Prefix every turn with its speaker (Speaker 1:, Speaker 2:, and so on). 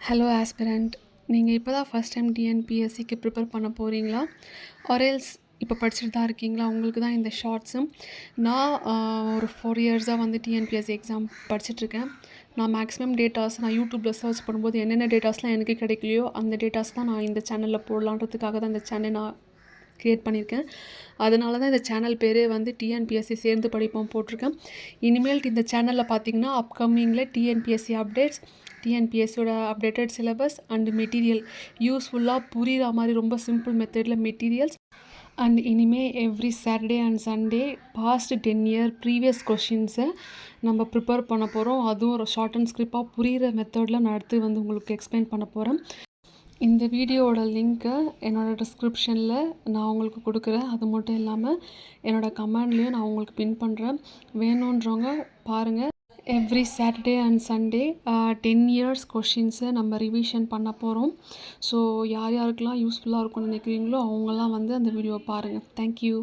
Speaker 1: Hello aspirant, நீங்கள் இப்போ தான் ஃபஸ்ட் டைம் டிஎன்பிஎஸ்சிக்கு ப்ரிப்பேர் பண்ண போகிறீங்களா? ஆர்எல்ஸ் இப்போ படிச்சுட்டு தான் இருக்கீங்களா? உங்களுக்கு தான் இந்த ஷார்ட்ஸும். நான் ஒரு 4 இயர்ஸாக வந்து டிஎன்பிஎஸ்சி எக்ஸாம் படிச்சுட்ருக்கேன். நான் மேக்ஸிமம் டேட்டாஸ் நான் யூடியூப்பில் சர்ச் பண்ணும்போது என்னென்ன டேட்டாஸ்லாம் எனக்கு கிடைக்கலையோ அந்த டேட்டாஸ் தான் நான் இந்த சேனலில் போடலான்றதுக்காக தான் இந்த சேனல் நான் க்ரியேட் பண்ணியிருக்கேன். அதனால தான் இந்த சேனல் பேரே வந்து டிஎன்பிஎஸ்சி சேர்ந்து படிப்போம் போட்டிருக்கேன். இனிமேல் இந்த சேனலில் பார்த்தீங்கன்னா அப்கமிங்கில் டிஎன்பிஎஸ்சி அப்டேட்ஸ், டிஎன்பிஎஸ்சியோட அப்டேட்டட் சிலபஸ் அண்ட் மெட்டீரியல் யூஸ்ஃபுல்லாக புரிகிற மாதிரி ரொம்ப சிம்பிள் மெத்தடில் மெட்டீரியல்ஸ் அண்ட் இனிமேல் every Saturday and Sunday past 10 year previous கொஷின்ஸை நம்ம ப்ரிப்பேர் பண்ண போகிறோம். அதுவும் ஒரு ஷார்ட் அண்ட் ஸ்கிரிப்பாக புரிகிற மெத்தடில் நான் அடுத்து வந்து உங்களுக்கு எக்ஸ்பிளைன் பண்ண போகிறேன். இந்த வீடியோவோட லிங்க்கை என்னோடய டிஸ்கிரிப்ஷனில் நான் உங்களுக்கு கொடுக்குறேன். அது மட்டும் இல்லாமல் என்னோடய கமெண்ட்லேயும் நான் உங்களுக்கு பின் பண்ணுறேன். வேணுன்றவங்க பாருங்கள். Every Saturday and Sunday 10 years கொஷின்ஸை நம்ம ரிவிஷன் பண்ண போகிறோம். ஸோ யார் யாருக்கெல்லாம் யூஸ்ஃபுல்லாக இருக்கும்னு நினைக்கிறீங்களோ அவங்கெல்லாம் வந்து அந்த வீடியோவை பாருங்கள். தேங்க்யூ.